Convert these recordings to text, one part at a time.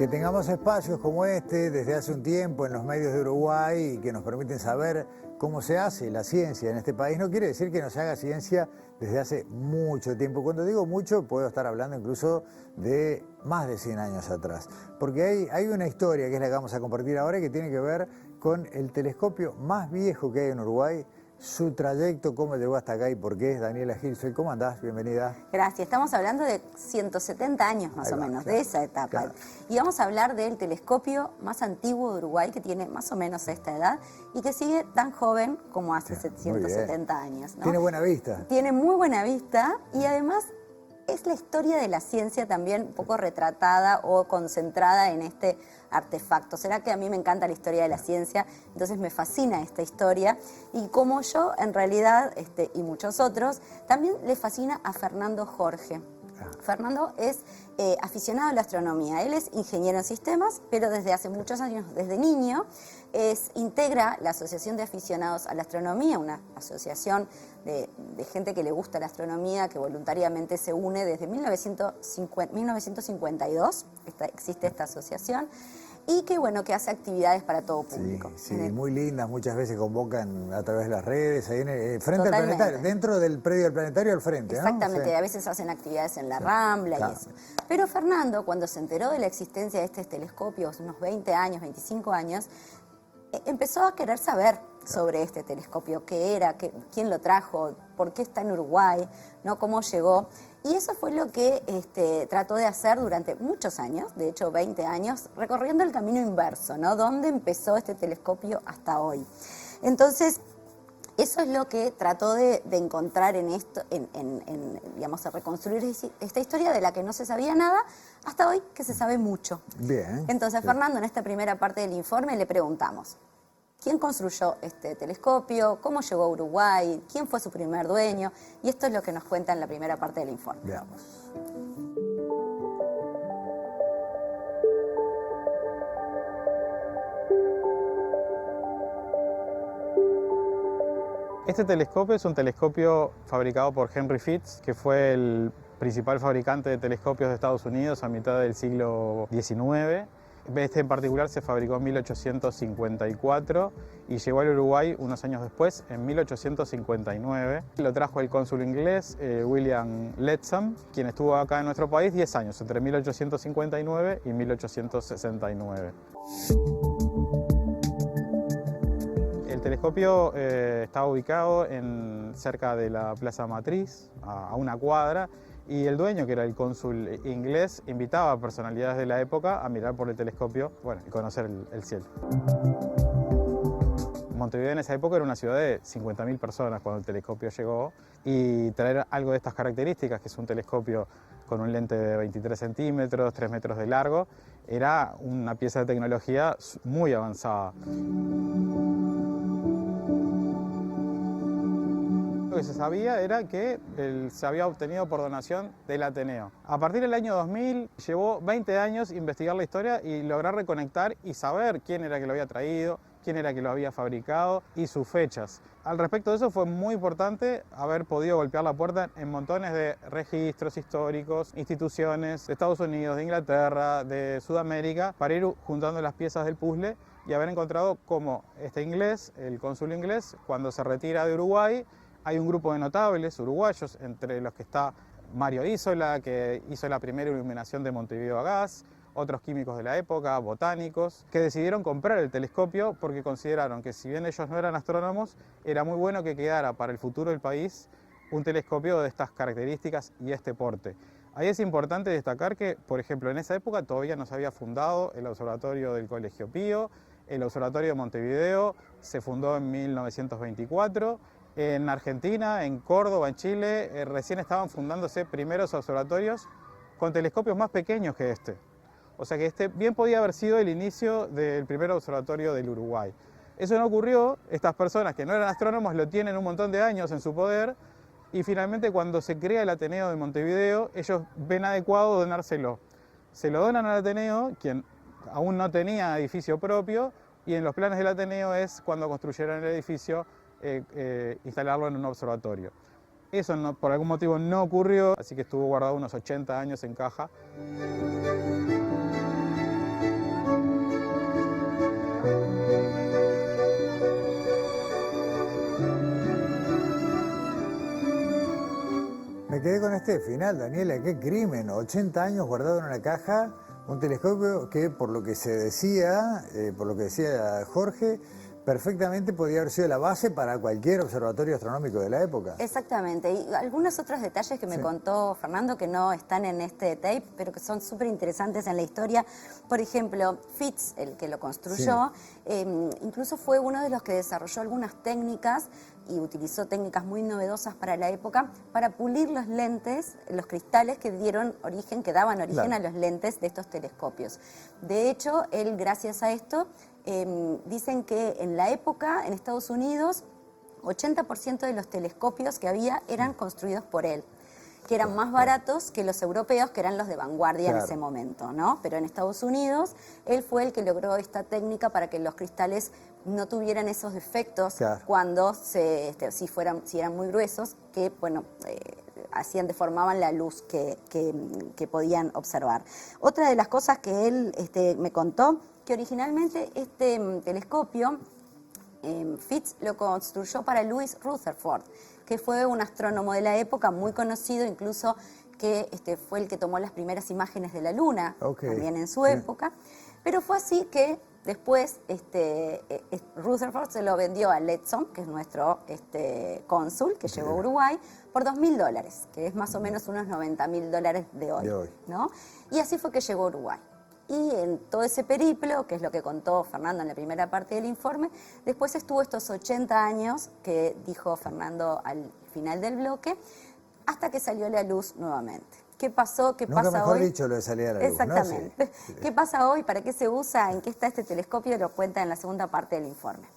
Que tengamos espacios como este desde hace un tiempo en los medios de Uruguay y que nos permiten saber cómo se hace la ciencia en este país no quiere decir que no se haga ciencia desde hace mucho tiempo. Cuando digo mucho, puedo estar hablando incluso de más de 100 años atrás. Porque hay una historia que es la que vamos a compartir ahora y que tiene que ver con el telescopio más viejo que hay en Uruguay, su trayecto, cómo llegó hasta acá y por qué. Daniela Gilsoy, ¿cómo andás? Bienvenida. Gracias. Estamos hablando de 170 años más o menos, claro, de esa etapa. Claro. Y vamos a hablar del telescopio más antiguo de Uruguay, que tiene más o menos esta edad y que sigue tan joven como hace 170 años, ¿no? Tiene buena vista. Tiene muy buena vista y además es la historia de la ciencia también un poco retratada o concentrada en este artefacto. Será que a mí me encanta la historia de la ciencia, entonces me fascina esta historia y como yo en realidad y muchos otros, también le fascina a Fernando Jorge. Fernando es aficionado a la astronomía. Él es ingeniero en sistemas, pero desde hace muchos años, desde niño, integra la Asociación de Aficionados a la Astronomía, una asociación de gente que le gusta la astronomía, que voluntariamente se une desde 1952, existe esta asociación, y que bueno, que hace actividades para todo público. Sí, muy lindas, muchas veces convocan a través de las redes, ahí en el frente al planetario, dentro del predio del planetario al frente, ¿no? Exactamente, a veces hacen actividades en la Rambla y eso. Pero Fernando, cuando se enteró de la existencia de este telescopio, unos 20 años, 25 años, empezó a querer saber sobre este telescopio, qué era, quién lo trajo, por qué está en Uruguay, ¿no? Cómo llegó. Y eso fue lo que trató de hacer durante muchos años, de hecho 20 años, recorriendo el camino inverso, ¿no? ¿Dónde empezó este telescopio hasta hoy? Entonces, eso es lo que trató de encontrar en esto, digamos, a reconstruir esta historia de la que no se sabía nada, hasta hoy que se sabe mucho. Bien. Entonces, Fernando, en esta primera parte del informe le preguntamos: ¿quién construyó este telescopio? ¿Cómo llegó a Uruguay? ¿Quién fue su primer dueño? Y esto es lo que nos cuenta en la primera parte del informe. Veamos. Este telescopio es un telescopio fabricado por Henry Fitts, que fue el principal fabricante de telescopios de Estados Unidos a mitad del siglo XIX. Este en particular se fabricó en 1854 y llegó al Uruguay unos años después, en 1859. Lo trajo el cónsul inglés William Leadsom, quien estuvo acá en nuestro país 10 años, entre 1859 y 1869. El telescopio está ubicado cerca de la Plaza Matriz, a una cuadra, y el dueño, que era el cónsul inglés, invitaba a personalidades de la época a mirar por el telescopio, bueno, y conocer el cielo. Montevideo en esa época era una ciudad de 50.000 personas cuando el telescopio llegó, y traer algo de estas características, que es un telescopio con un lente de 23 centímetros, 3 metros de largo, era una pieza de tecnología muy avanzada. Lo que se sabía era que se había obtenido por donación del Ateneo. A partir del año 2000 llevó 20 años investigar la historia y lograr reconectar y saber quién era que lo había traído, quién era que lo había fabricado y sus fechas. Al respecto de eso fue muy importante haber podido golpear la puerta en montones de registros históricos, instituciones de Estados Unidos, de Inglaterra, de Sudamérica, para ir juntando las piezas del puzzle y haber encontrado cómo este inglés, el cónsul inglés, cuando se retira de Uruguay, hay un grupo de notables uruguayos, entre los que está Mario Isola, que hizo la primera iluminación de Montevideo a gas, otros químicos de la época, botánicos, que decidieron comprar el telescopio porque consideraron que si bien ellos no eran astrónomos, era muy bueno que quedara para el futuro del país un telescopio de estas características y este porte. Ahí es importante destacar que, por ejemplo, en esa época todavía no se había fundado el observatorio del Colegio Pío, el observatorio de Montevideo se fundó en 1924, en Argentina, en Córdoba, en Chile, recién estaban fundándose primeros observatorios con telescopios más pequeños que este. O sea que este bien podía haber sido el inicio del primer observatorio del Uruguay. Eso no ocurrió, estas personas que no eran astrónomos lo tienen un montón de años en su poder y finalmente cuando se crea el Ateneo de Montevideo, ellos ven adecuado donárselo. Se lo donan al Ateneo, quien aún no tenía edificio propio, y en los planes del Ateneo es cuando construyeron el edificio instalarlo en un observatorio. Eso por algún motivo no ocurrió, así que estuvo guardado unos 80 años en caja. triste final, Daniela, qué crimen. 80 años guardado en una caja, un telescopio que, por lo que se decía, por lo que decía Jorge, perfectamente podía haber sido la base para cualquier observatorio astronómico de la época. Exactamente, y algunos otros detalles que me contó Fernando que no están en este tape, pero que son súper interesantes en la historia. Por ejemplo, Fitz, el que lo construyó, incluso fue uno de los que desarrolló algunas técnicas y utilizó técnicas muy novedosas para la época para pulir los lentes, los cristales que daban origen a los lentes de estos telescopios. De hecho, él, gracias a esto, dicen que en la época, en Estados Unidos, 80% de los telescopios que había eran construidos por él, que eran más baratos que los europeos, que eran los de vanguardia en ese momento, ¿no? Pero en Estados Unidos, él fue el que logró esta técnica para que los cristales no tuvieran esos defectos cuando si eran muy gruesos, que, bueno, deformaban la luz que podían observar. Otra de las cosas que él me contó, que originalmente este telescopio, Fitz lo construyó para Louis Rutherford, que fue un astrónomo de la época muy conocido, incluso que fue el que tomó las primeras imágenes de la Luna, también en su época. Pero fue así que después Rutherford se lo vendió a Letson, que es nuestro cónsul, que llegó a Uruguay, por $2.000, que es más o menos unos $90.000 de hoy, ¿no? Y así fue que llegó a Uruguay. Y en todo ese periplo, que es lo que contó Fernando en la primera parte del informe, después estuvo estos 80 años, que dijo Fernando al final del bloque, hasta que salió a la luz nuevamente. ¿Qué pasó? ¿Qué pasa hoy? Nunca mejor dicho lo de salir a la luz, exactamente. ¿no? Sí. ¿Qué pasa hoy? ¿Para qué se usa? ¿En qué está este telescopio? Lo cuenta en la segunda parte del informe.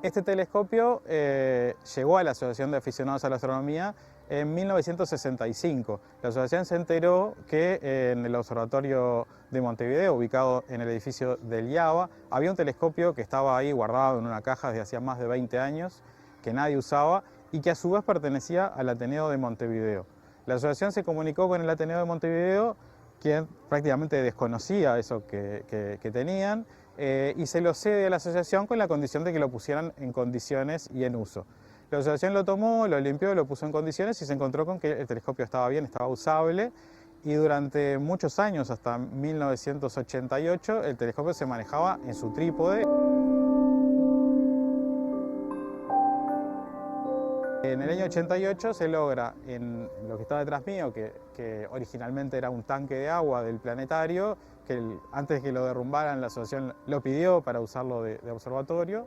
Este telescopio llegó a la Asociación de Aficionados a la Astronomía en 1965. La asociación se enteró que en el observatorio de Montevideo, ubicado en el edificio del IABA, había un telescopio que estaba ahí guardado en una caja desde hacía más de 20 años, que nadie usaba y que a su vez pertenecía al Ateneo de Montevideo. La asociación se comunicó con el Ateneo de Montevideo, quien prácticamente desconocía eso que tenían, y se lo cede a la asociación con la condición de que lo pusieran en condiciones y en uso. La asociación lo tomó, lo limpió, lo puso en condiciones y se encontró con que el telescopio estaba bien, estaba usable, y durante muchos años, hasta 1988, el telescopio se manejaba en su trípode. En el año 88 se logra, en lo que está detrás mío, que originalmente era un tanque de agua del planetario, que antes de que lo derrumbaran la asociación lo pidió para usarlo de observatorio.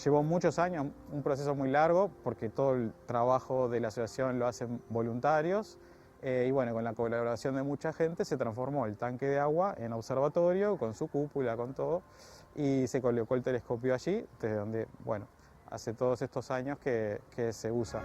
Llevó muchos años, un proceso muy largo, porque todo el trabajo de la asociación lo hacen voluntarios. Y bueno, con la colaboración de mucha gente se transformó el tanque de agua en observatorio, con su cúpula, con todo, y se colocó el telescopio allí, desde donde, bueno, hace todos estos años que se usa.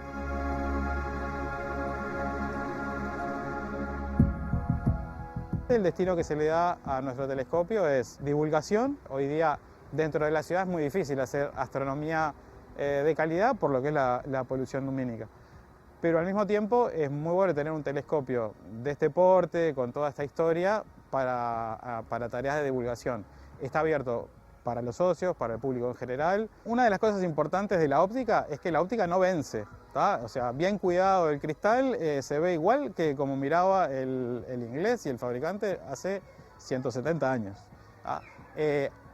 El destino que se le da a nuestro telescopio es divulgación. Hoy día dentro de la ciudad es muy difícil hacer astronomía de calidad por lo que es la polución lumínica. Pero al mismo tiempo es muy bueno tener un telescopio de este porte, con toda esta historia, para tareas de divulgación. Está abierto para los socios, para el público en general. Una de las cosas importantes de la óptica es que la óptica no vence, ¿tá? O sea, bien cuidado el cristal, se ve igual que como miraba el inglés y el fabricante hace 170 años.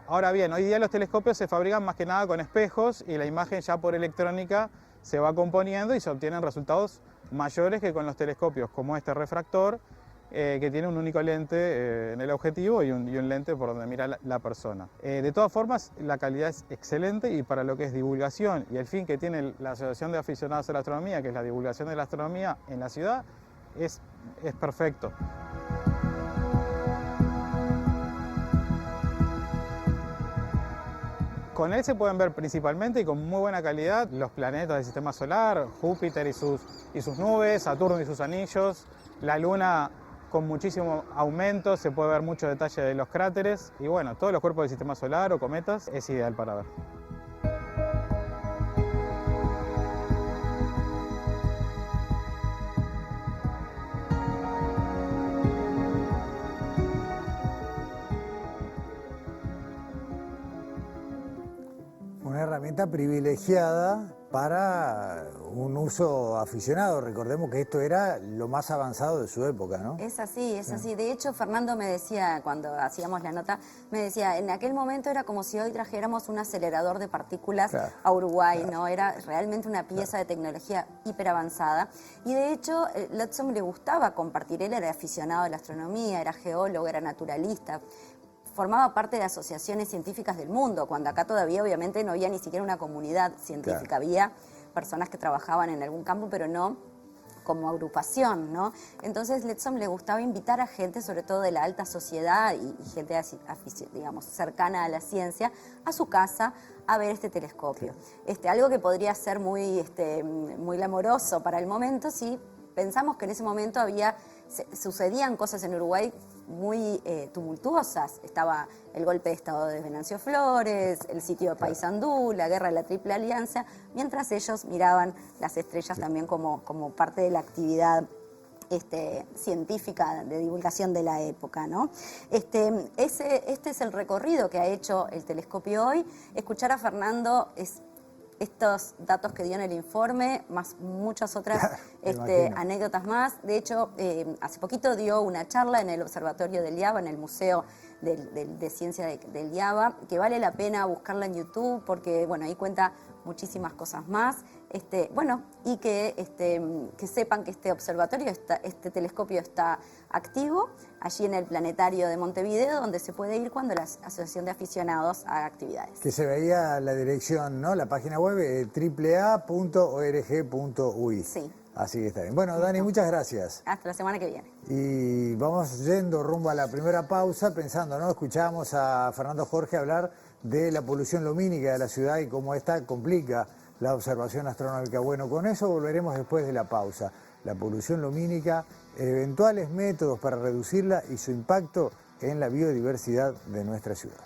Ahora bien, hoy día los telescopios se fabrican más que nada con espejos y la imagen ya por electrónica se va componiendo y se obtienen resultados mayores que con los telescopios como este refractor, que tiene un único lente en el objetivo y un lente por donde mira la persona. De todas formas, la calidad es excelente y para lo que es divulgación y el fin que tiene la Asociación de Aficionados a la Astronomía, que es la divulgación de la astronomía en la ciudad, es perfecto. Con él se pueden ver principalmente y con muy buena calidad los planetas del sistema solar, Júpiter y sus nubes, Saturno y sus anillos, la Luna con muchísimo aumento, se puede ver mucho detalle de los cráteres y bueno, todos los cuerpos del sistema solar o cometas es ideal para ver. una herramienta privilegiada para un uso aficionado. Recordemos que esto era lo más avanzado de su época, ¿no? Es así, es así. De hecho, Fernando me decía, cuando hacíamos la nota, me decía, en aquel momento era como si hoy trajéramos un acelerador de partículas a Uruguay, ¿no? Era realmente una pieza de tecnología hiper avanzada. Y de hecho, Leadsom le gustaba compartir. Él era aficionado a la astronomía, era geólogo, era naturalista. Formaba parte de asociaciones científicas del mundo, cuando acá todavía obviamente no había ni siquiera una comunidad científica. Había personas que trabajaban en algún campo, pero no como agrupación, ¿no? Entonces Leadsom le gustaba invitar a gente, sobre todo de la alta sociedad y gente, digamos, cercana a la ciencia, a su casa a ver este telescopio. Algo que podría ser muy glamoroso para el momento si pensamos que en ese momento sucedían cosas en Uruguay muy tumultuosas. Estaba el golpe de estado de Venancio Flores, el sitio de Paysandú, la guerra de la Triple Alianza, mientras ellos miraban las estrellas también como parte de la actividad científica de divulgación de la época, ¿no? Este es el recorrido que ha hecho el telescopio hoy. Escuchar a Fernando estos datos que dio en el informe, más muchas otras anécdotas más. De hecho, hace poquito dio una charla en el Observatorio del IABA, en el Museo de Ciencia del IABA, que vale la pena buscarla en YouTube porque, bueno, ahí cuenta muchísimas cosas más. Y que sepan que este observatorio, este telescopio está activo allí en el Planetario de Montevideo, donde se puede ir cuando la Asociación de Aficionados haga actividades. Que se veía la dirección, ¿no? La página web aaa.org.ui. Sí. Así que está bien. Bueno, Dani, muchas gracias. Hasta la semana que viene. Y vamos yendo rumbo a la primera pausa, pensando, ¿no? Escuchábamos a Fernando Jorge hablar de la polución lumínica de la ciudad y cómo esta complica la observación astronómica. Bueno, con eso volveremos después de la pausa. La polución lumínica, eventuales métodos para reducirla y su impacto en la biodiversidad de nuestra ciudad.